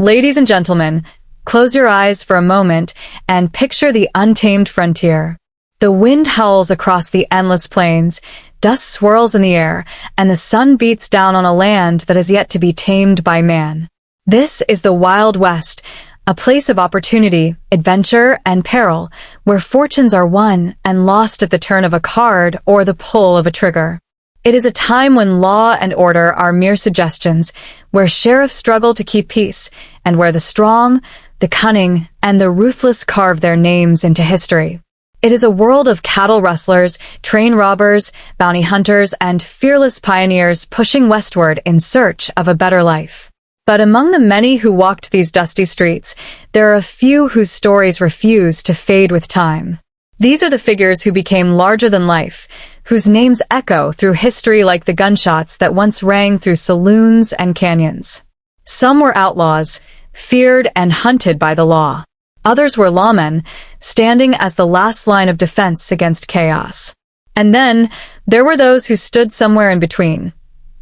Ladies and gentlemen, close your eyes for a moment and picture the untamed frontier. The wind howls across the endless plains, dust swirls in the air, and the sun beats down on a land that has yet to be tamed by man. This is the Wild West, a place of opportunity, adventure, and peril, where fortunes are won and lost at the turn of a card or the pull of a trigger. It is a time when law and order are mere suggestions, where sheriffs struggle to keep peace, and where the strong, the cunning, and the ruthless carve their names into history. It is a world of cattle rustlers, train robbers, bounty hunters, and fearless pioneers pushing westward in search of a better life. But among the many who walked these dusty streets, there are a few whose stories refuse to fade with time. These are the figures who became larger than life, whose names echo through history like the gunshots that once rang through saloons and canyons. Some were outlaws, feared and hunted by the law. Others were lawmen, standing as the last line of defense against chaos. And then, there were those who stood somewhere in between.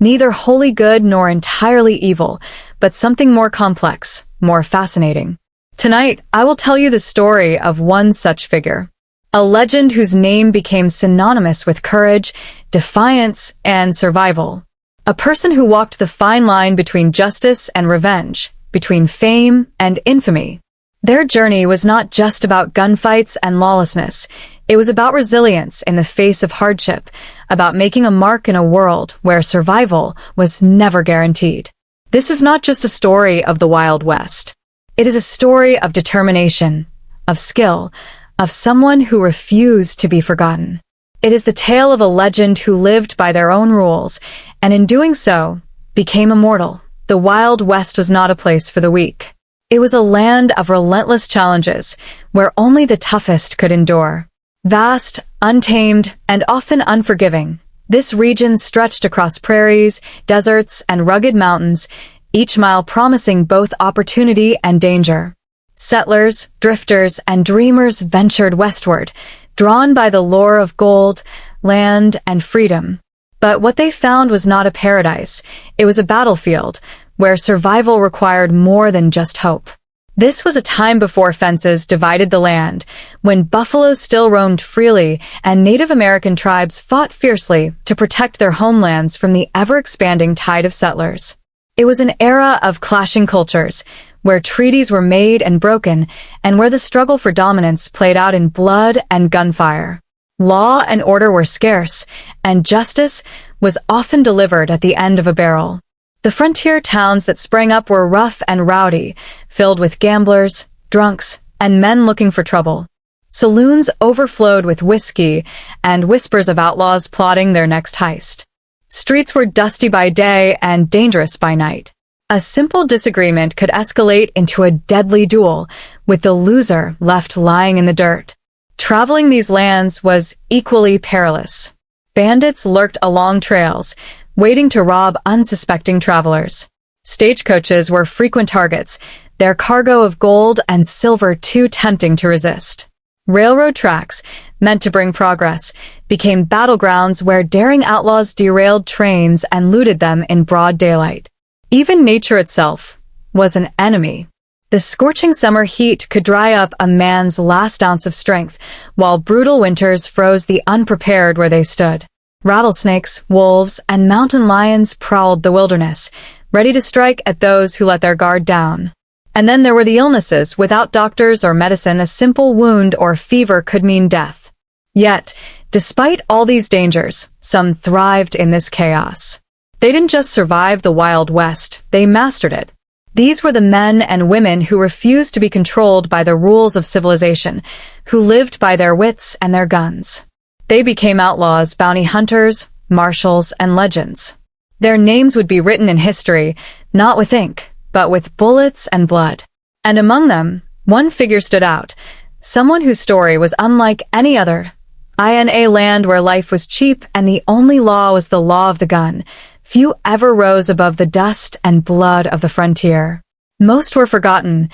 Neither wholly good nor entirely evil, but something more complex, more fascinating. Tonight, I will tell you the story of one such figure. A legend whose name became synonymous with courage, defiance, and survival. A person who walked the fine line between justice and revenge, between fame and infamy. Their journey was not just about gunfights and lawlessness. It was about resilience in the face of hardship, about making a mark in a world where survival was never guaranteed. This is not just a story of the Wild West. It is a story of determination, of skill, of someone who refused to be forgotten. It is the tale of a legend who lived by their own rules, and in doing so, became immortal. The Wild West was not a place for the weak. It was a land of relentless challenges, where only the toughest could endure. Vast, untamed, and often unforgiving, this region stretched across prairies, deserts, and rugged mountains, each mile promising both opportunity and danger. Settlers, drifters, and dreamers ventured westward, drawn by the lure of gold, land, and freedom. But what they found was not a paradise. It was a battlefield, where survival required more than just hope. This was a time before fences divided the land, when buffaloes still roamed freely and Native American tribes fought fiercely to protect their homelands from the ever-expanding tide of settlers. It was an era of clashing cultures, where treaties were made and broken, and where the struggle for dominance played out in blood and gunfire. Law and order were scarce, and justice was often delivered at the end of a barrel. The frontier towns that sprang up were rough and rowdy, filled with gamblers, drunks, and men looking for trouble. Saloons overflowed with whiskey and whispers of outlaws plotting their next heist. Streets were dusty by day and dangerous by night. A simple disagreement could escalate into a deadly duel, with the loser left lying in the dirt. Traveling these lands was equally perilous. Bandits lurked along trails, waiting to rob unsuspecting travelers. Stagecoaches were frequent targets, their cargo of gold and silver too tempting to resist. Railroad tracks, meant to bring progress, became battlegrounds where daring outlaws derailed trains and looted them in broad daylight. Even nature itself was an enemy. The scorching summer heat could dry up a man's last ounce of strength, while brutal winters froze the unprepared where they stood. Rattlesnakes, wolves, and mountain lions prowled the wilderness, ready to strike at those who let their guard down. And then there were the illnesses. Without doctors or medicine, a simple wound or fever could mean death. Yet, despite all these dangers, some thrived in this chaos. They didn't just survive the Wild West, they mastered it. These were the men and women who refused to be controlled by the rules of civilization, who lived by their wits and their guns. They became outlaws, bounty hunters, marshals, and legends. Their names would be written in history, not with ink, but with bullets and blood. And among them, one figure stood out, someone whose story was unlike any other. In a land where life was cheap and the only law was the law of the gun, few ever rose above the dust and blood of the frontier. Most were forgotten,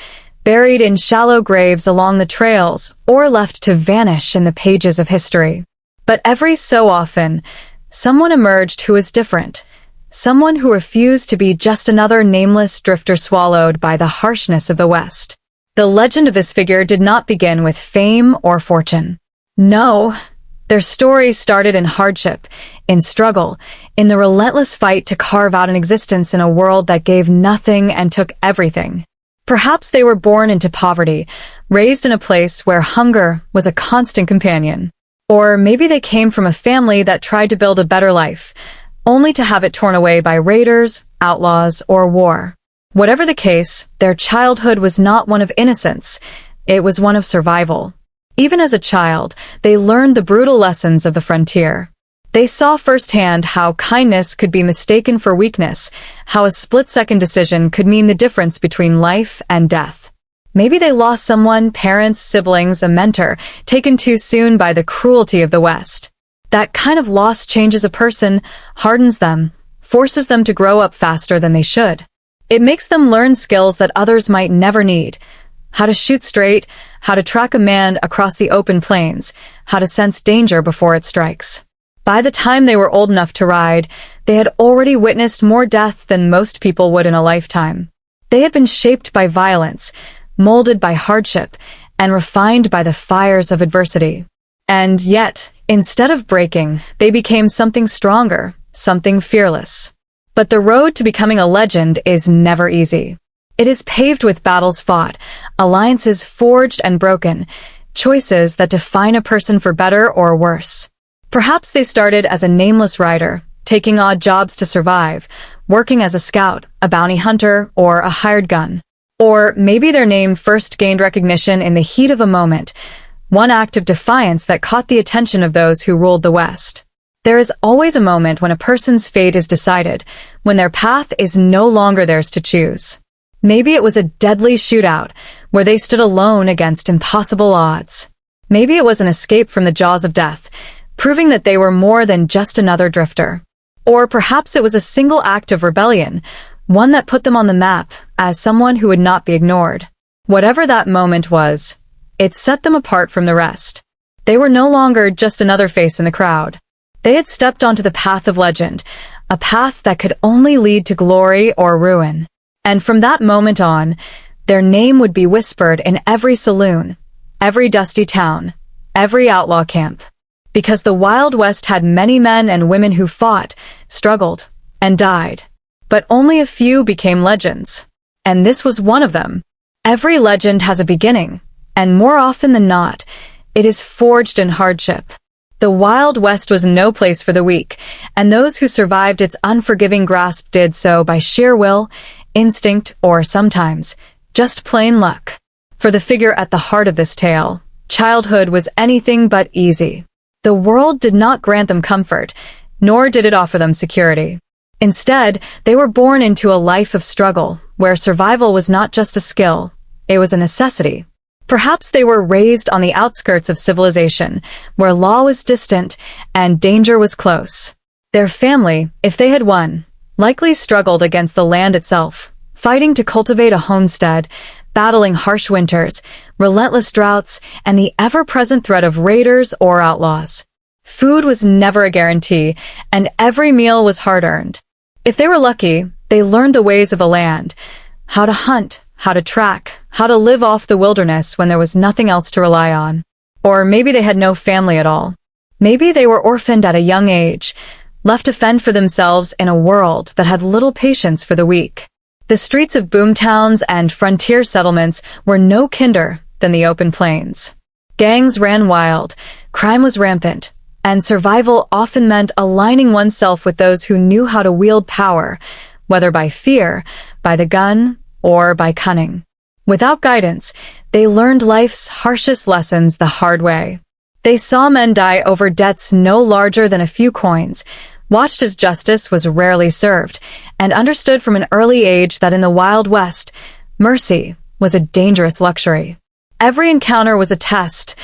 buried in shallow graves along the trails, or left to vanish in the pages of history. But every so often, someone emerged who was different, someone who refused to be just another nameless drifter swallowed by the harshness of the West. The legend of this figure did not begin with fame or fortune. No, their story started in hardship, in struggle, in the relentless fight to carve out an existence in a world that gave nothing and took everything. Perhaps they were born into poverty, raised in a place where hunger was a constant companion. Or maybe they came from a family that tried to build a better life, only to have it torn away by raiders, outlaws, or war. Whatever the case, their childhood was not one of innocence, it was one of survival. Even as a child, they learned the brutal lessons of the frontier. They saw firsthand how kindness could be mistaken for weakness, how a split-second decision could mean the difference between life and death. Maybe they lost someone, parents, siblings, a mentor, taken too soon by the cruelty of the West. That kind of loss changes a person, hardens them, forces them to grow up faster than they should. It makes them learn skills that others might never need. How to shoot straight, how to track a man across the open plains, how to sense danger before it strikes. By the time they were old enough to ride, they had already witnessed more death than most people would in a lifetime. They had been shaped by violence, molded by hardship, and refined by the fires of adversity. And yet, instead of breaking, they became something stronger, something fearless. But the road to becoming a legend is never easy. It is paved with battles fought, alliances forged and broken, choices that define a person for better or worse. Perhaps they started as a nameless rider, taking odd jobs to survive, working as a scout, a bounty hunter, or a hired gun. Or maybe their name first gained recognition in the heat of a moment, one act of defiance that caught the attention of those who ruled the West. There is always a moment when a person's fate is decided, when their path is no longer theirs to choose. Maybe it was a deadly shootout, where they stood alone against impossible odds. Maybe it was an escape from the jaws of death, proving that they were more than just another drifter. Or perhaps it was a single act of rebellion, one that put them on the map as someone who would not be ignored. Whatever that moment was, it set them apart from the rest. They were no longer just another face in the crowd. They had stepped onto the path of legend, a path that could only lead to glory or ruin. And from that moment on, their name would be whispered in every saloon, every dusty town, every outlaw camp. Because the Wild West had many men and women who fought, struggled, and died. But only a few became legends. And this was one of them. Every legend has a beginning, and more often than not, it is forged in hardship. The Wild West was no place for the weak, and those who survived its unforgiving grasp did so by sheer will, instinct, or sometimes, just plain luck. For the figure at the heart of this tale, childhood was anything but easy. The world did not grant them comfort, nor did it offer them security. Instead, they were born into a life of struggle, where survival was not just a skill, it was a necessity. Perhaps they were raised on the outskirts of civilization, where law was distant and danger was close. Their family, if they had won, likely struggled against the land itself, fighting to cultivate a homestead, battling harsh winters, relentless droughts, and the ever-present threat of raiders or outlaws. Food was never a guarantee, and every meal was hard-earned. If they were lucky, they learned the ways of the land, how to hunt, how to track, how to live off the wilderness when there was nothing else to rely on. Or maybe they had no family at all. Maybe they were orphaned at a young age, left to fend for themselves in a world that had little patience for the weak. The streets of boomtowns and frontier settlements were no kinder than the open plains. Gangs ran wild, crime was rampant, and survival often meant aligning oneself with those who knew how to wield power, whether by fear, by the gun, or by cunning. Without guidance, they learned life's harshest lessons the hard way. They saw men die over debts no larger than a few coins, watched as justice was rarely served, and understood from an early age that in the Wild West, mercy was a dangerous luxury. Every encounter was a test,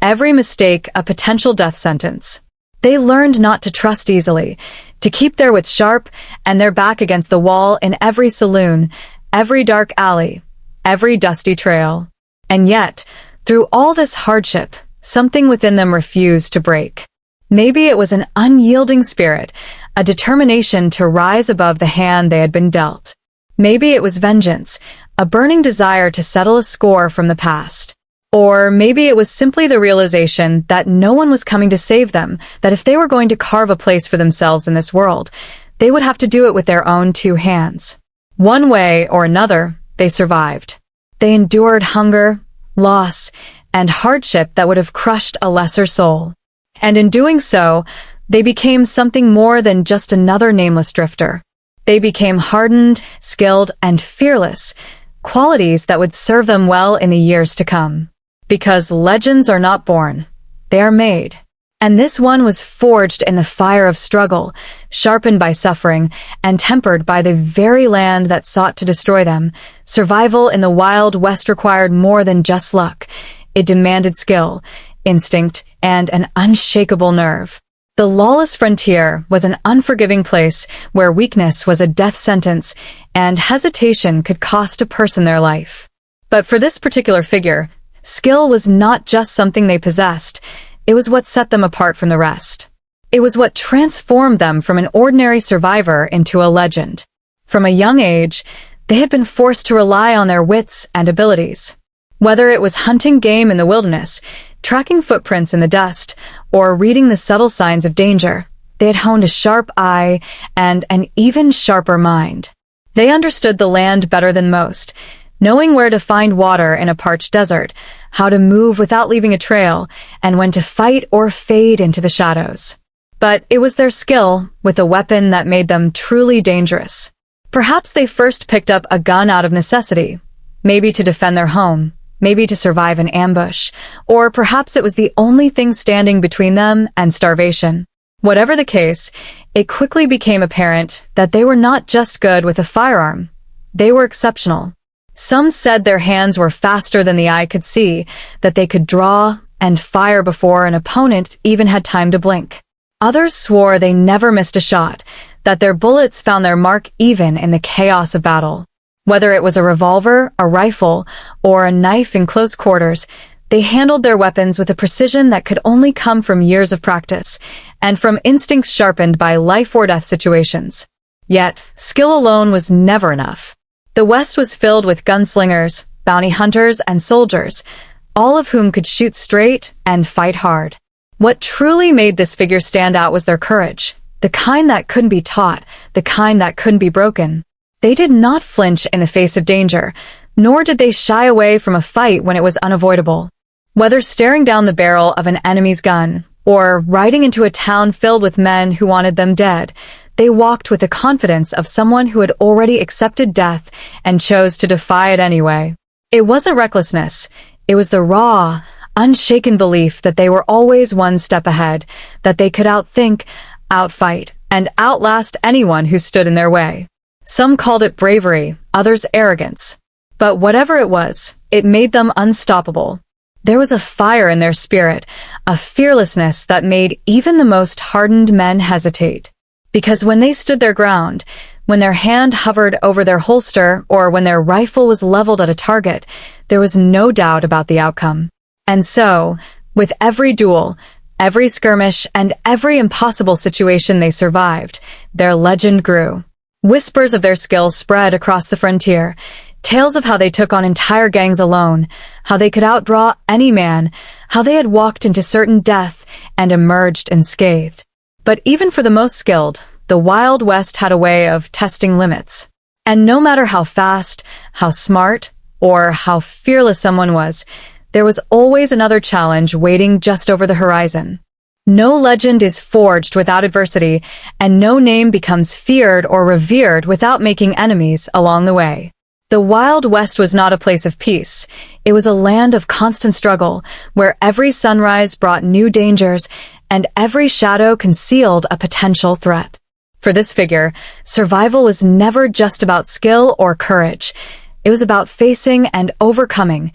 every mistake a potential death sentence. They learned not to trust easily, to keep their wits sharp and their back against the wall in every saloon, every dark alley, every dusty trail. And yet, through all this hardship, something within them refused to break. Maybe it was an unyielding spirit, a determination to rise above the hand they had been dealt. Maybe it was vengeance, a burning desire to settle a score from the past. Or maybe it was simply the realization that no one was coming to save them, that if they were going to carve a place for themselves in this world, they would have to do it with their own two hands. One way or another, they survived. They endured hunger, loss, and hardship that would have crushed a lesser soul. And in doing so, they became something more than just another nameless drifter. They became hardened, skilled, and fearless, qualities that would serve them well in the years to come. Because legends are not born, they are made. And this one was forged in the fire of struggle, sharpened by suffering, and tempered by the very land that sought to destroy them. Survival in the Wild West required more than just luck. It demanded skill, instinct, and an unshakable nerve. The lawless frontier was an unforgiving place where weakness was a death sentence, and hesitation could cost a person their life. But for this particular figure, skill was not just something they possessed, it was what set them apart from the rest. It was what transformed them from an ordinary survivor into a legend. From a young age, they had been forced to rely on their wits and abilities. Whether it was hunting game in the wilderness, tracking footprints in the dust, or reading the subtle signs of danger, they had honed a sharp eye and an even sharper mind. They understood the land better than most, knowing where to find water in a parched desert, how to move without leaving a trail, and when to fight or fade into the shadows. But it was their skill, with a weapon that made them truly dangerous. Perhaps they first picked up a gun out of necessity, maybe to defend their home, maybe to survive an ambush, or perhaps it was the only thing standing between them and starvation. Whatever the case, it quickly became apparent that they were not just good with a firearm, they were exceptional. Some said their hands were faster than the eye could see, that they could draw and fire before an opponent even had time to blink. Others swore they never missed a shot, that their bullets found their mark even in the chaos of battle. Whether it was a revolver, a rifle, or a knife in close quarters, they handled their weapons with a precision that could only come from years of practice, and from instincts sharpened by life-or-death situations. Yet, skill alone was never enough. The West was filled with gunslingers, bounty hunters, and soldiers, all of whom could shoot straight and fight hard. What truly made this figure stand out was their courage, the kind that couldn't be taught, the kind that couldn't be broken. They did not flinch in the face of danger, nor did they shy away from a fight when it was unavoidable. Whether staring down the barrel of an enemy's gun, or riding into a town filled with men who wanted them dead, they walked with the confidence of someone who had already accepted death and chose to defy it anyway. It wasn't recklessness, it was the raw, unshaken belief that they were always one step ahead, that they could outthink, outfight, and outlast anyone who stood in their way. Some called it bravery, others arrogance. But whatever it was, it made them unstoppable. There was a fire in their spirit, a fearlessness that made even the most hardened men hesitate. Because when they stood their ground, when their hand hovered over their holster, or when their rifle was leveled at a target, there was no doubt about the outcome. And so, with every duel, every skirmish, and every impossible situation they survived, their legend grew. Whispers of their skills spread across the frontier, tales of how they took on entire gangs alone, how they could outdraw any man, how they had walked into certain death and emerged unscathed. But even for the most skilled, the Wild West had a way of testing limits. And no matter how fast, how smart, or how fearless someone was, there was always another challenge waiting just over the horizon. No legend is forged without adversity, and no name becomes feared or revered without making enemies along the way. The Wild West was not a place of peace. It was a land of constant struggle, where every sunrise brought new dangers, and every shadow concealed a potential threat. For this figure, survival was never just about skill or courage. It was about facing and overcoming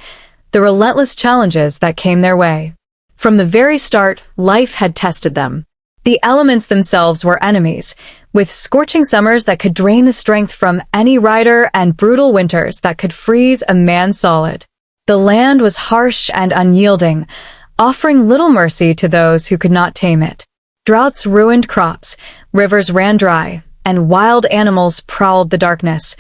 the relentless challenges that came their way. From the very start, life had tested them. The elements themselves were enemies, with scorching summers that could drain the strength from any rider and brutal winters that could freeze a man solid. The land was harsh and unyielding, offering little mercy to those who could not tame it. Droughts ruined crops, rivers ran dry, and wild animals prowled the darkness,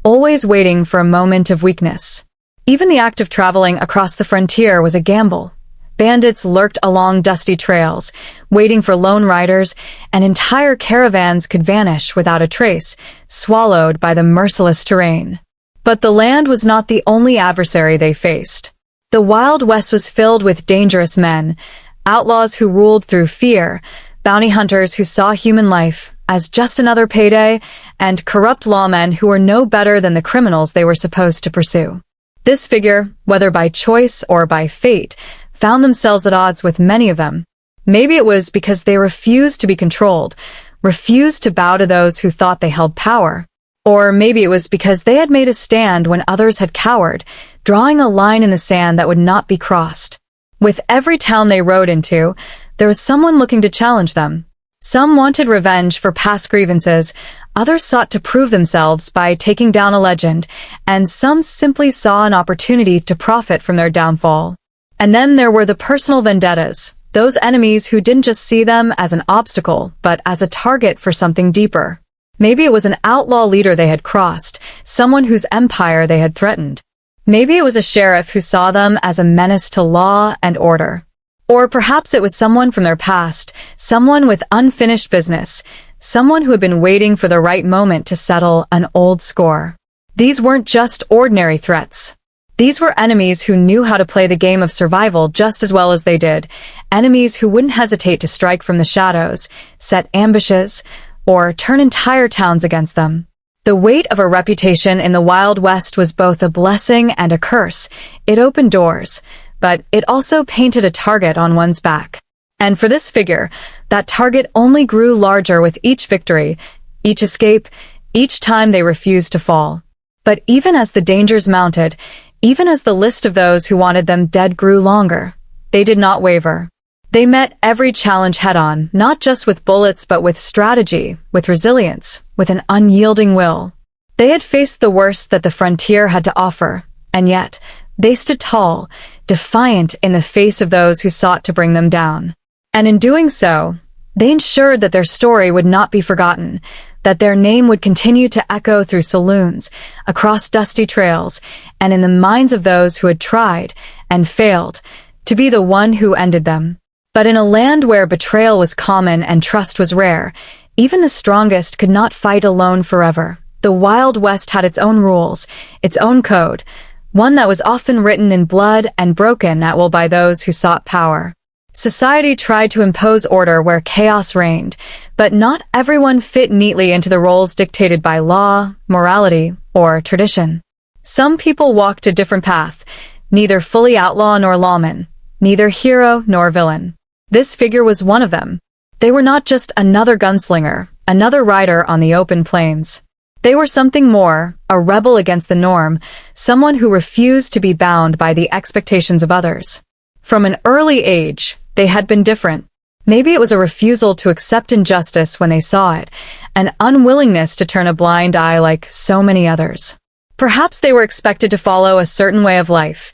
always waiting for a moment of weakness. Even the act of traveling across the frontier was a gamble. Bandits lurked along dusty trails, waiting for lone riders, and entire caravans could vanish without a trace, swallowed by the merciless terrain. But the land was not the only adversary they faced. The Wild West was filled with dangerous men, outlaws who ruled through fear, bounty hunters who saw human life as just another payday, and corrupt lawmen who were no better than the criminals they were supposed to pursue. This figure, whether by choice or by fate, found themselves at odds with many of them. Maybe it was because they refused to be controlled, refused to bow to those who thought they held power. Or maybe it was because they had made a stand when others had cowered, drawing a line in the sand that would not be crossed. With every town they rode into, there was someone looking to challenge them. Some wanted revenge for past grievances, others sought to prove themselves by taking down a legend, and some simply saw an opportunity to profit from their downfall. And then there were the personal vendettas, those enemies who didn't just see them as an obstacle, but as a target for something deeper. Maybe it was an outlaw leader they had crossed, someone whose empire they had threatened. Maybe it was a sheriff who saw them as a menace to law and order. Or perhaps it was someone from their past, someone with unfinished business, someone who had been waiting for the right moment to settle an old score. These weren't just ordinary threats. These were enemies who knew how to play the game of survival just as well as they did, enemies who wouldn't hesitate to strike from the shadows, set ambushes, or turn entire towns against them. The weight of a reputation in the Wild West was both a blessing and a curse. It opened doors, but it also painted a target on one's back. And for this figure, that target only grew larger with each victory, each escape, each time they refused to fall. But even as the dangers mounted, even as the list of those who wanted them dead grew longer, they did not waver. They met every challenge head-on, not just with bullets but with strategy, with resilience, with an unyielding will. They had faced the worst that the frontier had to offer, and yet, they stood tall, defiant in the face of those who sought to bring them down. And in doing so, they ensured that their story would not be forgotten, that their name would continue to echo through saloons, across dusty trails, and in the minds of those who had tried, and failed, to be the one who ended them. But in a land where betrayal was common and trust was rare, even the strongest could not fight alone forever. The Wild West had its own rules, its own code, one that was often written in blood and broken at will by those who sought power. Society tried to impose order where chaos reigned, but not everyone fit neatly into the roles dictated by law, morality, or tradition. Some people walked a different path, neither fully outlaw nor lawman, neither hero nor villain. This figure was one of them. They were not just another gunslinger, another rider on the open plains. They were something more, a rebel against the norm, someone who refused to be bound by the expectations of others. From an early age, they had been different. Maybe it was a refusal to accept injustice when they saw it, an unwillingness to turn a blind eye like so many others. Perhaps they were expected to follow a certain way of life,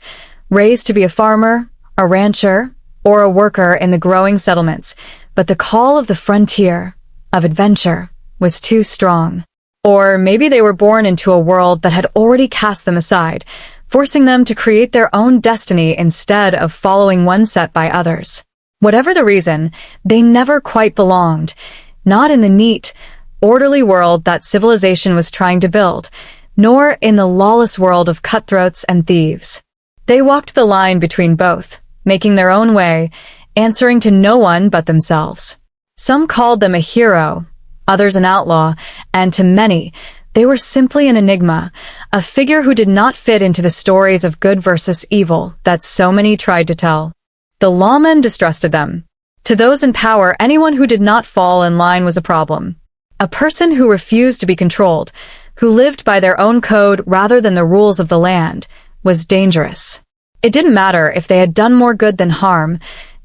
raised to be a farmer, a rancher, or a worker in the growing settlements, but the call of the frontier, of adventure, was too strong. Or maybe they were born into a world that had already cast them aside, forcing them to create their own destiny instead of following one set by others. Whatever the reason, they never quite belonged, not in the neat, orderly world that civilization was trying to build, nor in the lawless world of cutthroats and thieves. They walked the line between both, making their own way, answering to no one but themselves. Some called them a hero, others an outlaw, and to many, they were simply an enigma, a figure who did not fit into the stories of good versus evil that so many tried to tell. The lawmen distrusted them. To those in power, anyone who did not fall in line was a problem. A person who refused to be controlled, who lived by their own code rather than the rules of the land, was dangerous. It didn't matter if they had done more good than harm.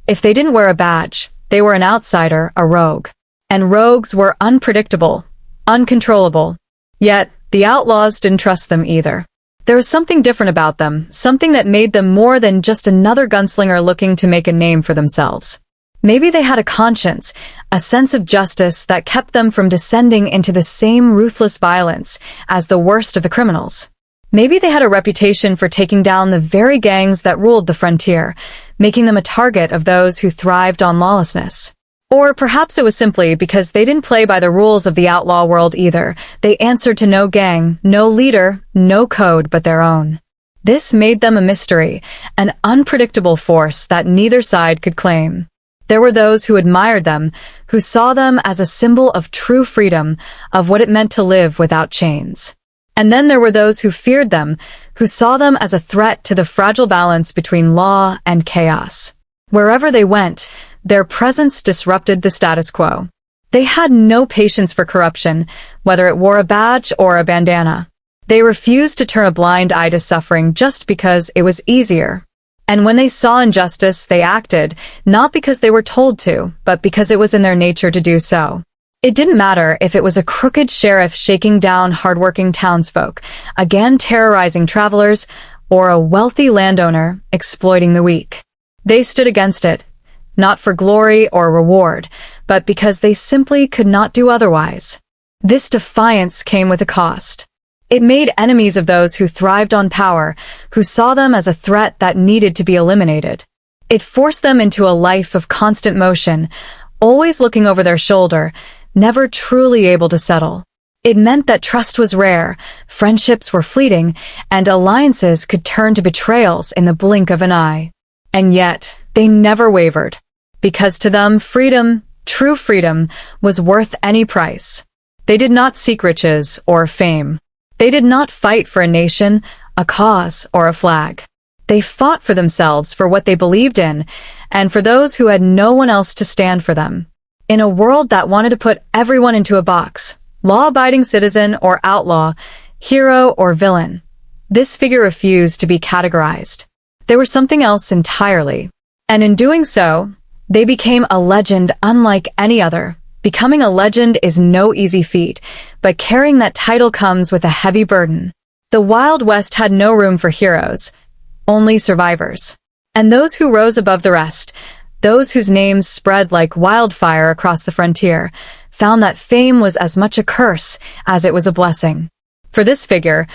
If they didn't wear a badge, they were an outsider, a rogue. And rogues were unpredictable, uncontrollable. Yet, the outlaws didn't trust them either. There was something different about them, something that made them more than just another gunslinger looking to make a name for themselves. Maybe they had a conscience, a sense of justice that kept them from descending into the same ruthless violence as the worst of the criminals. Maybe they had a reputation for taking down the very gangs that ruled the frontier, making them a target of those who thrived on lawlessness. Or perhaps it was simply because they didn't play by the rules of the outlaw world either. They answered to no gang, no leader, no code but their own. This made them a mystery, an unpredictable force that neither side could claim. There were those who admired them, who saw them as a symbol of true freedom, of what it meant to live without chains. And then there were those who feared them, who saw them as a threat to the fragile balance between law and chaos. Wherever they went, their presence disrupted the status quo. They had no patience for corruption, whether it wore a badge or a bandana. They refused to turn a blind eye to suffering just because it was easier. And when they saw injustice, they acted, not because they were told to, but because it was in their nature to do so. It didn't matter if it was a crooked sheriff shaking down hardworking townsfolk, a gang terrorizing travelers, or a wealthy landowner exploiting the weak. They stood against it, not for glory or reward, but because they simply could not do otherwise. This defiance came with a cost. It made enemies of those who thrived on power, who saw them as a threat that needed to be eliminated. It forced them into a life of constant motion, always looking over their shoulder, never truly able to settle. It meant that trust was rare, friendships were fleeting, and alliances could turn to betrayals in the blink of an eye. And yet, they never wavered. Because to them, freedom, true freedom, was worth any price. They did not seek riches or fame. They did not fight for a nation, a cause, or a flag. They fought for themselves, for what they believed in, and for those who had no one else to stand for them. In a world that wanted to put everyone into a box, law-abiding citizen or outlaw, hero or villain, this figure refused to be categorized. They were something else entirely. And in doing so, they became a legend unlike any other. Becoming a legend is no easy feat, but carrying that title comes with a heavy burden. The Wild West had no room for heroes, only survivors. And those who rose above the rest, those whose names spread like wildfire across the frontier, found that fame was as much a curse as it was a blessing. For this figure,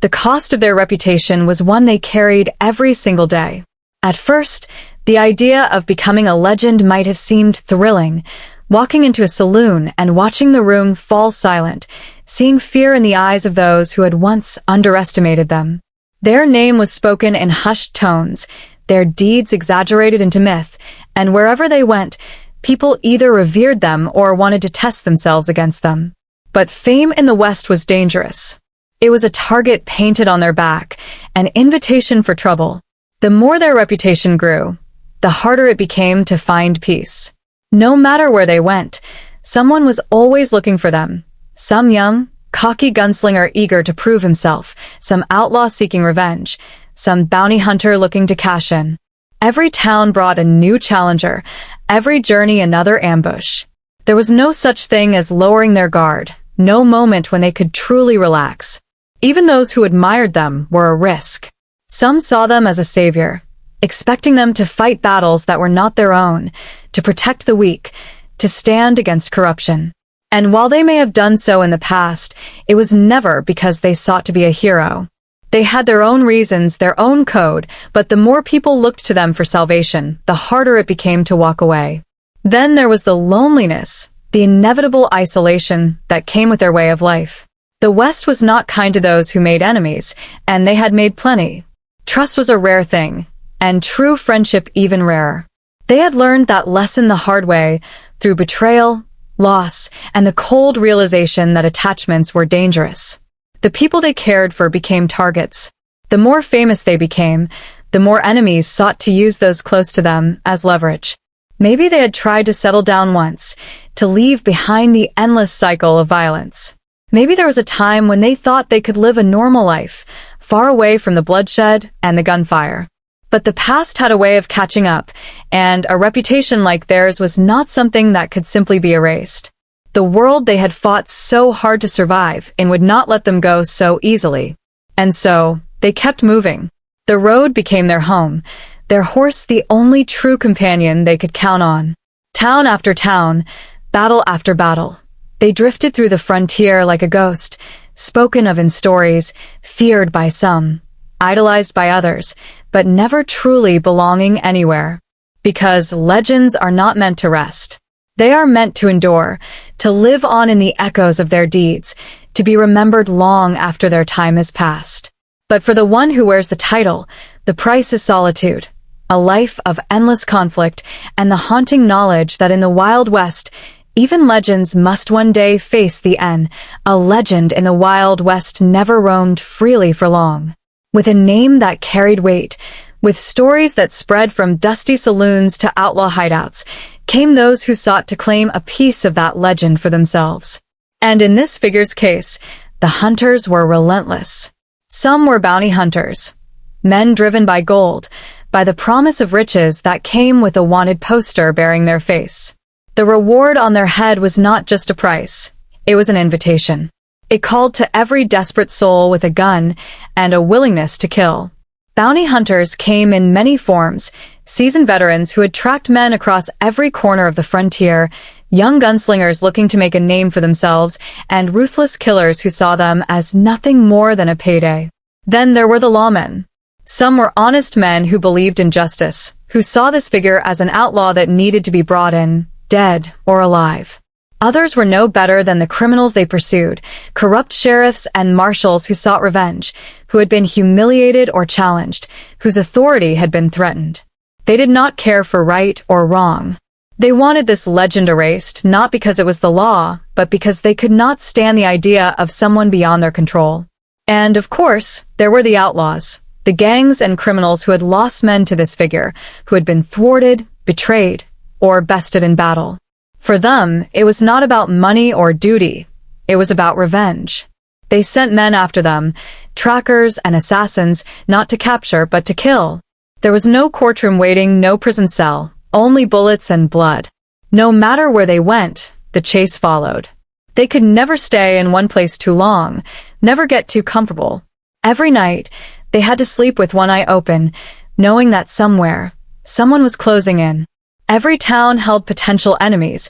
the cost of their reputation was one they carried every single day. At first, the idea of becoming a legend might have seemed thrilling, walking into a saloon and watching the room fall silent, seeing fear in the eyes of those who had once underestimated them. Their name was spoken in hushed tones, their deeds exaggerated into myth, and wherever they went, people either revered them or wanted to test themselves against them. But fame in the West was dangerous. It was a target painted on their back, an invitation for trouble. The more their reputation grew, the harder it became to find peace. No matter where they went, someone was always looking for them. Some young, cocky gunslinger eager to prove himself, some outlaw seeking revenge, some bounty hunter looking to cash in. Every town brought a new challenger, every journey another ambush. There was no such thing as lowering their guard, no moment when they could truly relax. Even those who admired them were a risk. Some saw them as a savior, expecting them to fight battles that were not their own, to protect the weak, to stand against corruption. And while they may have done so in the past, it was never because they sought to be a hero. They had their own reasons, their own code, but the more people looked to them for salvation, the harder it became to walk away. Then there was the loneliness, the inevitable isolation that came with their way of life. The West was not kind to those who made enemies, and they had made plenty. Trust was a rare thing, and true friendship even rarer. They had learned that lesson the hard way, through betrayal, loss, and the cold realization that attachments were dangerous. The people they cared for became targets. The more famous they became, the more enemies sought to use those close to them as leverage. Maybe they had tried to settle down once, to leave behind the endless cycle of violence. Maybe there was a time when they thought they could live a normal life, far away from the bloodshed and the gunfire. But the past had a way of catching up, and a reputation like theirs was not something that could simply be erased. The world they had fought so hard to survive in would not let them go so easily. And so, they kept moving. The road became their home, their horse the only true companion they could count on. Town after town, battle after battle. They drifted through the frontier like a ghost, spoken of in stories, feared by some, idolized by others, but never truly belonging anywhere. Because legends are not meant to rest. They are meant to endure, to live on in the echoes of their deeds, to be remembered long after their time has passed. But for the one who wears the title, the price is solitude, a life of endless conflict and the haunting knowledge that in the Wild West, even legends must one day face the end. A legend in the Wild West never roamed freely for long. With a name that carried weight, with stories that spread from dusty saloons to outlaw hideouts, came those who sought to claim a piece of that legend for themselves. And in this figure's case, the hunters were relentless. Some were bounty hunters, men driven by gold, by the promise of riches that came with a wanted poster bearing their face. The reward on their head was not just a price, it was an invitation. It called to every desperate soul with a gun and a willingness to kill. Bounty hunters came in many forms, seasoned veterans who had tracked men across every corner of the frontier, young gunslingers looking to make a name for themselves, and ruthless killers who saw them as nothing more than a payday. Then there were the lawmen. Some were honest men who believed in justice, who saw this figure as an outlaw that needed to be brought in, dead or alive. Others were no better than the criminals they pursued, corrupt sheriffs and marshals who sought revenge, who had been humiliated or challenged, whose authority had been threatened. They did not care for right or wrong. They wanted this legend erased, not because it was the law, but because they could not stand the idea of someone beyond their control. And, of course, there were the outlaws, the gangs and criminals who had lost men to this figure, who had been thwarted, betrayed, or bested in battle. For them, it was not about money or duty. It was about revenge. They sent men after them, trackers and assassins, not to capture but to kill. There was no courtroom waiting, no prison cell, only bullets and blood. No matter where they went, the chase followed. They could never stay in one place too long, never get too comfortable. Every night, they had to sleep with one eye open, knowing that somewhere, someone was closing in. Every town held potential enemies,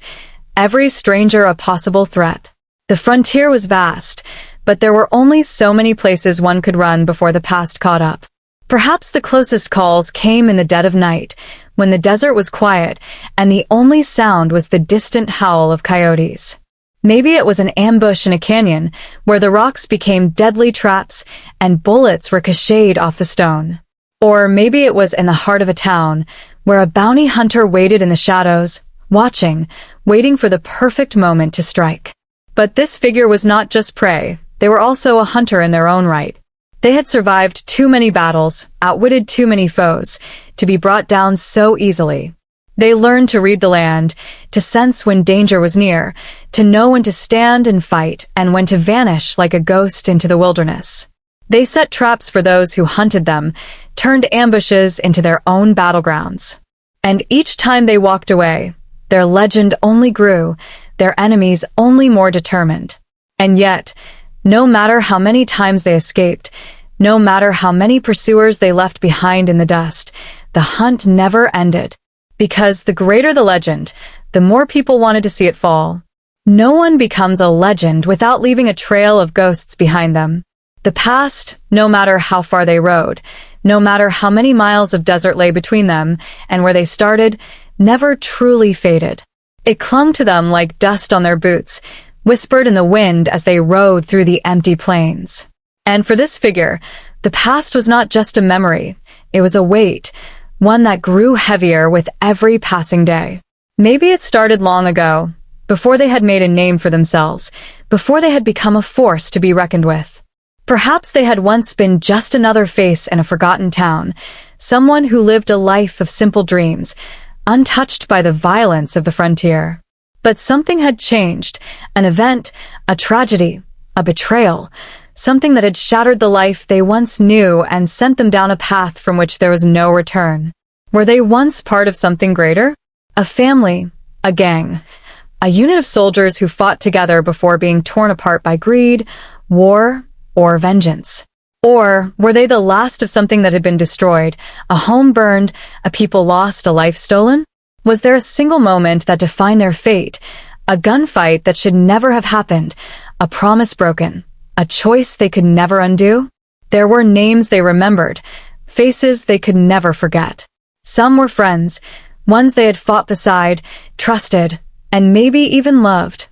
every stranger a possible threat. The frontier was vast, but there were only so many places one could run before the past caught up. Perhaps the closest calls came in the dead of night, when the desert was quiet and the only sound was the distant howl of coyotes. Maybe it was an ambush in a canyon, where the rocks became deadly traps and bullets ricocheted off the stone. Or maybe it was in the heart of a town, where a bounty hunter waited in the shadows, watching, waiting for the perfect moment to strike. But this figure was not just prey, they were also a hunter in their own right. They had survived too many battles, outwitted too many foes, to be brought down so easily. They learned to read the land, to sense when danger was near, to know when to stand and fight, and when to vanish like a ghost into the wilderness. They set traps for those who hunted them, turned ambushes into their own battlegrounds. And each time they walked away, their legend only grew, their enemies only more determined. And yet, no matter how many times they escaped, no matter how many pursuers they left behind in the dust, the hunt never ended. Because the greater the legend, the more people wanted to see it fall. No one becomes a legend without leaving a trail of ghosts behind them. The past, no matter how far they rode, no matter how many miles of desert lay between them and where they started, never truly faded. It clung to them like dust on their boots, whispered in the wind as they rode through the empty plains. And for this figure, the past was not just a memory, it was a weight, one that grew heavier with every passing day. Maybe it started long ago, before they had made a name for themselves, before they had become a force to be reckoned with. Perhaps they had once been just another face in a forgotten town, someone who lived a life of simple dreams, untouched by the violence of the frontier. But something had changed, an event, a tragedy, a betrayal, something that had shattered the life they once knew and sent them down a path from which there was no return. Were they once part of something greater? A family, a gang, a unit of soldiers who fought together before being torn apart by greed, war, or vengeance? Or were they the last of something that had been destroyed, a home burned, a people lost, a life stolen? Was there a single moment that defined their fate? A gunfight that should never have happened? A promise broken? A choice they could never undo? There were names they remembered, faces they could never forget. Some were friends, ones they had fought beside, trusted, and maybe even loved,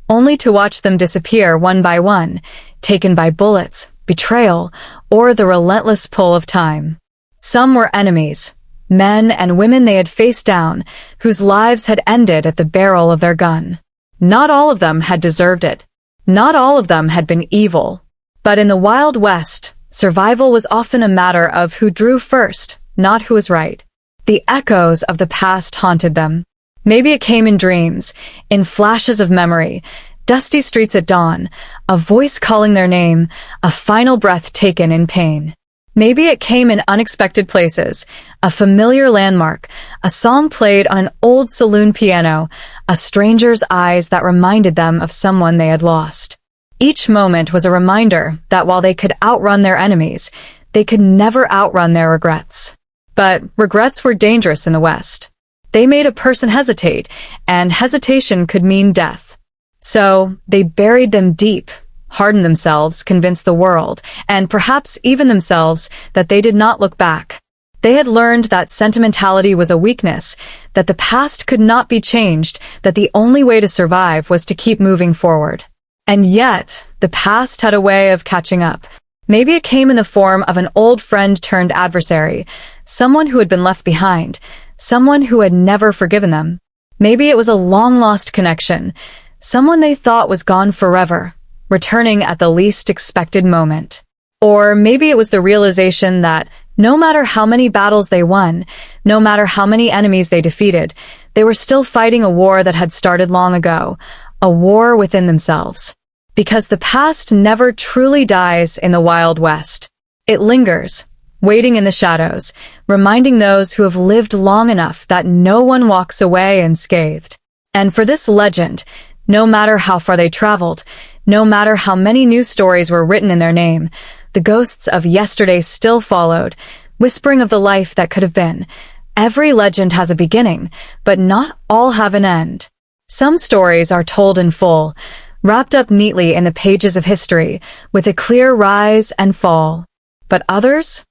only to watch them disappear one by one, taken by bullets, betrayal, or the relentless pull of time. Some were enemies, men and women they had faced down, whose lives had ended at the barrel of their gun. Not all of them had deserved it. Not all of them had been evil. But in the Wild West, survival was often a matter of who drew first, not who was right. The echoes of the past haunted them. Maybe it came in dreams, in flashes of memory, dusty streets at dawn, a voice calling their name, a final breath taken in pain. Maybe it came in unexpected places, a familiar landmark, a song played on an old saloon piano, a stranger's eyes that reminded them of someone they had lost. Each moment was a reminder that while they could outrun their enemies, they could never outrun their regrets. But regrets were dangerous in the West. They made a person hesitate, and hesitation could mean death. So they buried them deep, hardened themselves, convinced the world, and perhaps even themselves, that they did not look back. They had learned that sentimentality was a weakness, that the past could not be changed, that the only way to survive was to keep moving forward. And yet, the past had a way of catching up. Maybe it came in the form of an old friend turned adversary, someone who had been left behind, someone who had never forgiven them. Maybe it was a long-lost connection, someone they thought was gone forever, returning at the least expected moment. Or maybe it was the realization that no matter how many battles they won, no matter how many enemies they defeated, they were still fighting a war that had started long ago, a war within themselves. Because the past never truly dies in the Wild West. It lingers, waiting in the shadows, reminding those who have lived long enough that no one walks away unscathed. And for this legend, no matter how far they traveled, no matter how many new stories were written in their name, the ghosts of yesterday still followed, whispering of the life that could have been. Every legend has a beginning, but not all have an end. Some stories are told in full, wrapped up neatly in the pages of history, with a clear rise and fall. But others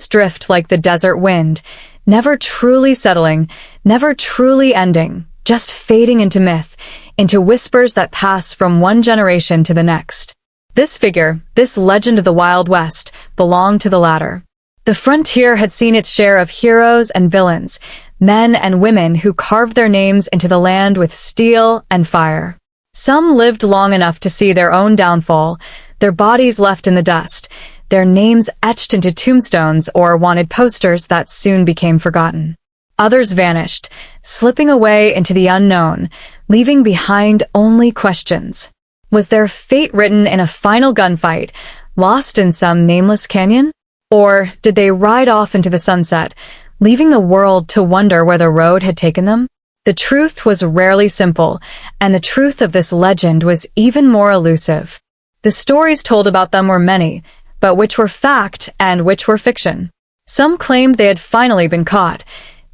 drift like the desert wind, never truly settling, never truly ending, just fading into myth, into whispers that pass from one generation to the next. This figure, this legend of the Wild West, belonged to the latter. The frontier had seen its share of heroes and villains, men and women who carved their names into the land with steel and fire. Some lived long enough to see their own downfall, their bodies left in the dust, their names etched into tombstones or wanted posters that soon became forgotten. Others vanished, slipping away into the unknown, leaving behind only questions. Was their fate written in a final gunfight, lost in some nameless canyon? Or did they ride off into the sunset, leaving the world to wonder where the road had taken them? The truth was rarely simple, and the truth of this legend was even more elusive. The stories told about them were many, but which were fact and which were fiction. Some claimed they had finally been caught,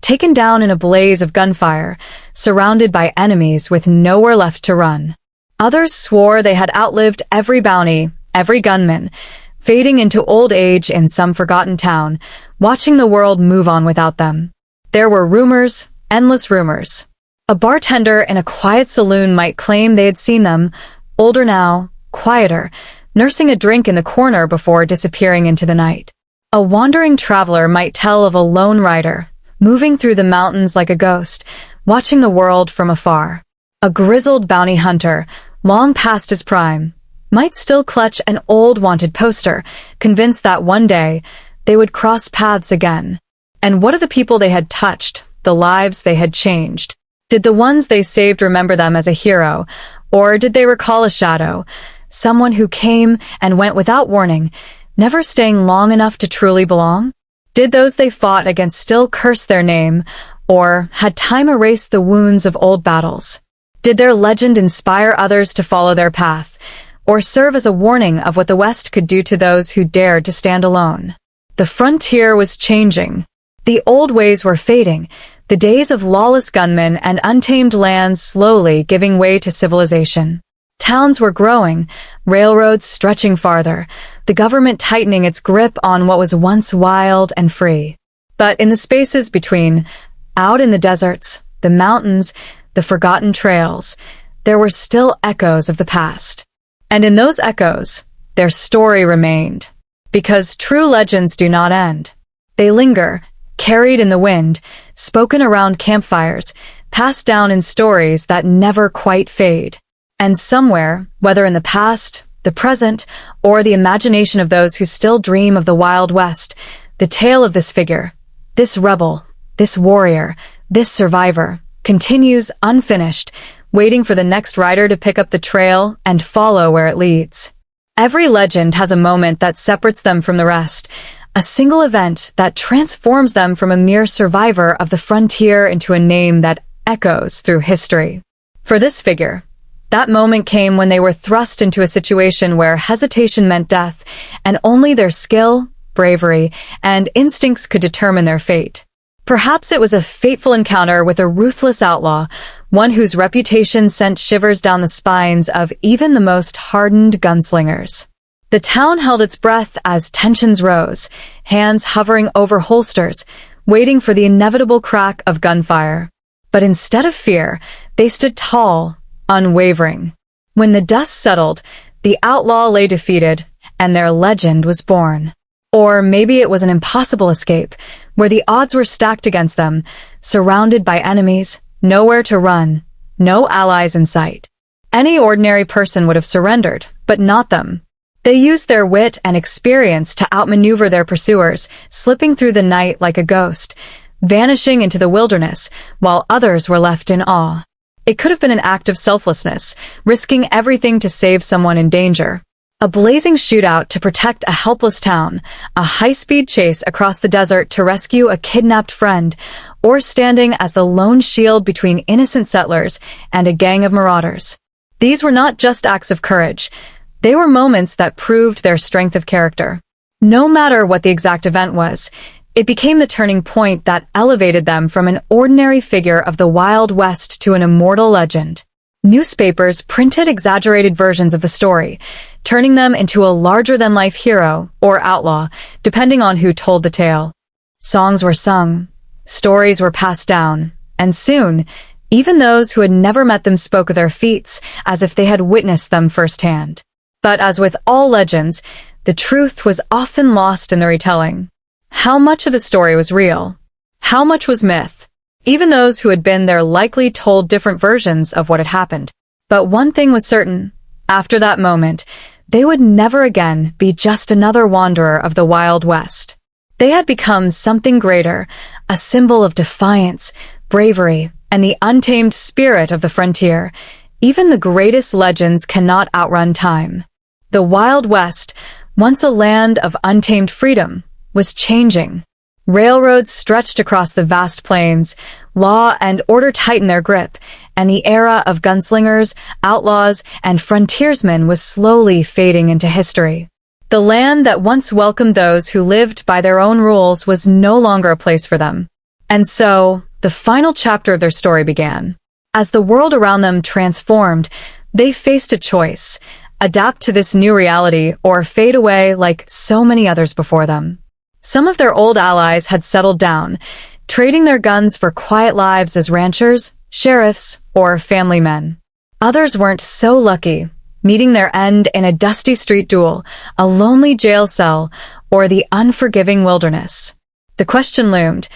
taken down in a blaze of gunfire, surrounded by enemies with nowhere left to run. Others swore they had outlived every bounty, every gunman, fading into old age in some forgotten town, watching the world move on without them. There were rumors, endless rumors. A bartender in a quiet saloon might claim they had seen them, older now, quieter, nursing a drink in the corner before disappearing into the night. A wandering traveler might tell of a lone rider, moving through the mountains like a ghost, watching the world from afar. A grizzled bounty hunter, long past his prime, might still clutch an old wanted poster, convinced that one day they would cross paths again. And what of the people they had touched, the lives they had changed? Did the ones they saved remember them as a hero, or did they recall a shadow, someone who came and went without warning, never staying long enough to truly belong? Did those they fought against still curse their name, or had time erased the wounds of old battles? Did their legend inspire others to follow their path, or serve as a warning of what the West could do to those who dared to stand alone? The frontier was changing. The old ways were fading, The days of lawless gunmen and untamed lands slowly giving way to civilization. Towns were growing, railroads stretching farther, the government tightening its grip on what was once wild and free. But in the spaces between, out in the deserts, the mountains, the forgotten trails, there were still echoes of the past. And in those echoes, their story remained. Because true legends do not end. They linger, carried in the wind, spoken around campfires, passed down in stories that never quite fade. And somewhere, whether in the past, the present, or the imagination of those who still dream of the Wild West, the tale of this figure, this rebel, this warrior, this survivor, continues unfinished, waiting for the next rider to pick up the trail and follow where it leads. Every legend has a moment that separates them from the rest, a single event that transforms them from a mere survivor of the frontier into a name that echoes through history. For this figure, that moment came when they were thrust into a situation where hesitation meant death, and only their skill, bravery, and instincts could determine their fate. Perhaps it was a fateful encounter with a ruthless outlaw, one whose reputation sent shivers down the spines of even the most hardened gunslingers. The town held its breath as tensions rose, hands hovering over holsters, waiting for the inevitable crack of gunfire. But instead of fear, they stood tall, unwavering. When the dust settled, the outlaw lay defeated, and their legend was born. Or maybe it was an impossible escape, where the odds were stacked against them, surrounded by enemies, nowhere to run, no allies in sight. Any ordinary person would have surrendered, but not them. They used their wit and experience to outmaneuver their pursuers, slipping through the night like a ghost, vanishing into the wilderness, while others were left in awe. It could have been an act of selflessness, risking everything to save someone in danger. A blazing shootout to protect a helpless town, a high-speed chase across the desert to rescue a kidnapped friend, or standing as the lone shield between innocent settlers and a gang of marauders. These were not just acts of courage. They were moments that proved their strength of character. No matter what the exact event was, it became the turning point that elevated them from an ordinary figure of the Wild West to an immortal legend. Newspapers printed exaggerated versions of the story, turning them into a larger-than-life hero or outlaw, depending on who told the tale. Songs were sung, stories were passed down, and soon, even those who had never met them spoke of their feats as if they had witnessed them firsthand. But as with all legends, the truth was often lost in the retelling. How much of the story was real? How much was myth? Even those who had been there likely told different versions of what had happened. But one thing was certain. After that moment, they would never again be just another wanderer of the Wild West. They had become something greater, a symbol of defiance, bravery, and the untamed spirit of the frontier. Even the greatest legends cannot outrun time. The Wild West, once a land of untamed freedom, was changing. Railroads stretched across the vast plains, law and order tightened their grip, and the era of gunslingers, outlaws, and frontiersmen was slowly fading into history. The land that once welcomed those who lived by their own rules was no longer a place for them. And so, the final chapter of their story began. As the world around them transformed, they faced a choice: adapt to this new reality or fade away like so many others before them. Some of their old allies had settled down, trading their guns for quiet lives as ranchers, sheriffs, or family men. Others weren't so lucky, meeting their end in a dusty street duel, a lonely jail cell, or the unforgiving wilderness. The question loomed: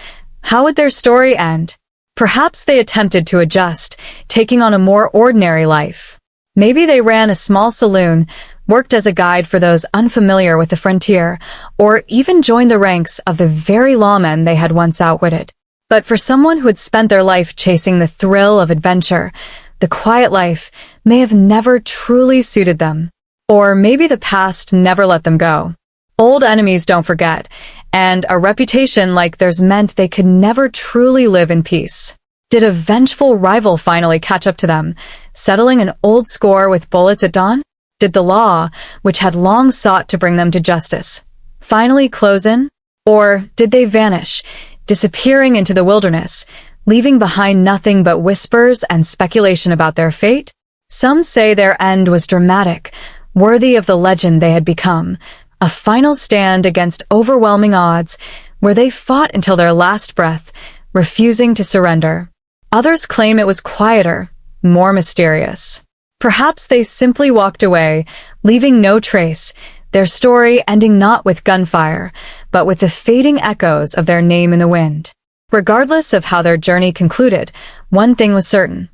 how would their story end? Perhaps they attempted to adjust, taking on a more ordinary life. Maybe they ran a small saloon, worked as a guide for those unfamiliar with the frontier, or even joined the ranks of the very lawmen they had once outwitted. But for someone who had spent their life chasing the thrill of adventure, the quiet life may have never truly suited them. Or maybe the past never let them go. Old enemies don't forget, and a reputation like theirs meant they could never truly live in peace. Did a vengeful rival finally catch up to them, settling an old score with bullets at dawn? Did the law, which had long sought to bring them to justice, finally close in? Or did they vanish, disappearing into the wilderness, leaving behind nothing but whispers and speculation about their fate. Some say their end was dramatic, worthy of the legend they had become, a final stand against overwhelming odds, where they fought until their last breath, refusing to surrender. Others claim it was quieter, more mysterious. Perhaps they simply walked away, leaving no trace, their story ending not with gunfire, but with the fading echoes of their name in the wind. Regardless of how their journey concluded, one thing was certain.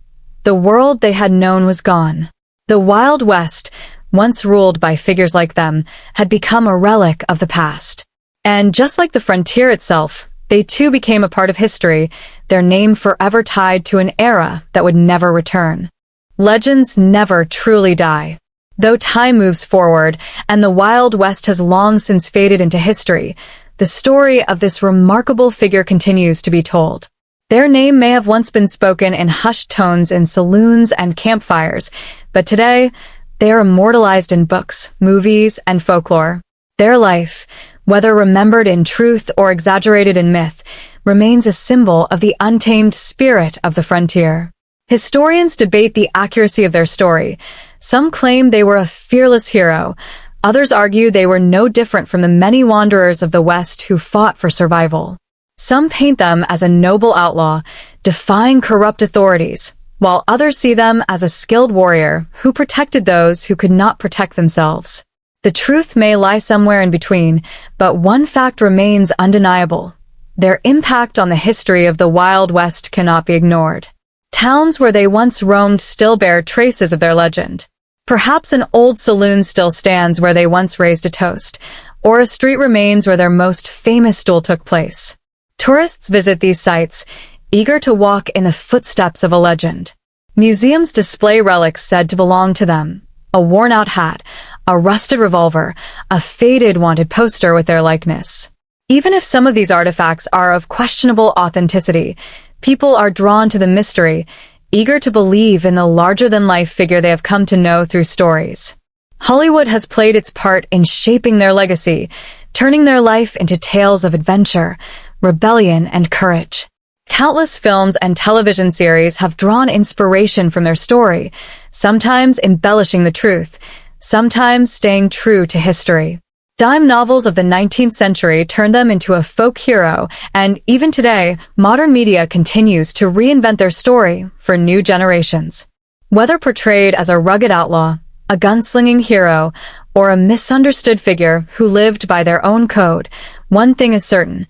The world they had known was gone. The Wild West, once ruled by figures like them, had become a relic of the past. And just like the frontier itself, they too became a part of history, their name forever tied to an era that would never return. Legends never truly die. Though time moves forward and the Wild West has long since faded into history, the story of this remarkable figure continues to be told. Their name may have once been spoken in hushed tones in saloons and campfires, but today, they are immortalized in books, movies, and folklore. Their life, whether remembered in truth or exaggerated in myth, remains a symbol of the untamed spirit of the frontier. Historians debate the accuracy of their story. Some claim they were a fearless hero. Others argue they were no different from the many wanderers of the West who fought for survival. Some paint them as a noble outlaw, defying corrupt authorities, while others see them as a skilled warrior who protected those who could not protect themselves. The truth may lie somewhere in between, but one fact remains undeniable. Their impact on the history of the Wild West cannot be ignored. Towns where they once roamed still bear traces of their legend. Perhaps an old saloon still stands where they once raised a toast, or a street remains where their most famous duel took place. Tourists visit these sites, eager to walk in the footsteps of a legend. Museums display relics said to belong to them, a worn-out hat, a rusted revolver, a faded wanted poster with their likeness. Even if some of these artifacts are of questionable authenticity, people are drawn to the mystery, eager to believe in the larger-than-life figure they have come to know through stories. Hollywood has played its part in shaping their legacy, turning their life into tales of adventure, rebellion, and courage. Countless films and television series have drawn inspiration from their story, sometimes embellishing the truth, sometimes staying true to history. Dime novels of the 19th century turned them into a folk hero, and even today, modern media continues to reinvent their story for new generations. Whether portrayed as a rugged outlaw, a gunslinging hero, or a misunderstood figure who lived by their own code, one thing is certain: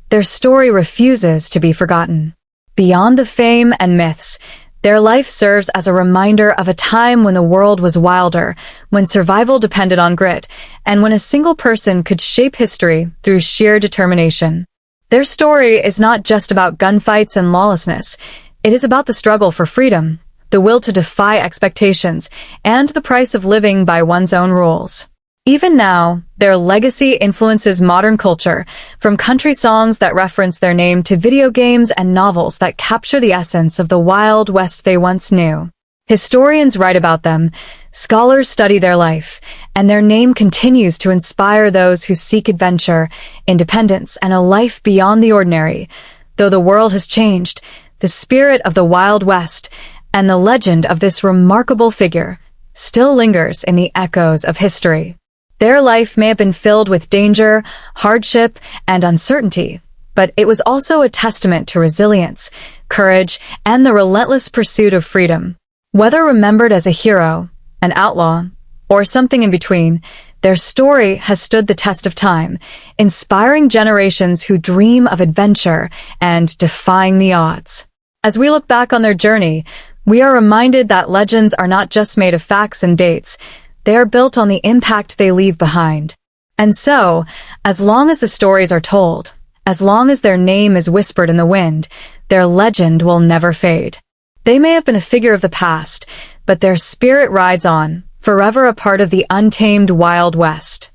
their story refuses to be forgotten. Beyond the fame and myths, their life serves as a reminder of a time when the world was wilder, when survival depended on grit, and when a single person could shape history through sheer determination. Their story is not just about gunfights and lawlessness. It is about the struggle for freedom, the will to defy expectations, and the price of living by one's own rules. Even now, their legacy influences modern culture, from country songs that reference their name to video games and novels that capture the essence of the Wild West they once knew. Historians write about them, scholars study their life, and their name continues to inspire those who seek adventure, independence, and a life beyond the ordinary. Though the world has changed, the spirit of the Wild West and the legend of this remarkable figure still lingers in the echoes of history. Their life may have been filled with danger, hardship, and uncertainty, but it was also a testament to resilience, courage, and the relentless pursuit of freedom. Whether remembered as a hero, an outlaw, or something in between, their story has stood the test of time, inspiring generations who dream of adventure and defying the odds. As we look back on their journey, we are reminded that legends are not just made of facts and dates. They are built on the impact they leave behind. And so, as long as the stories are told, as long as their name is whispered in the wind, their legend will never fade. They may have been a figure of the past, but their spirit rides on, forever a part of the untamed Wild West.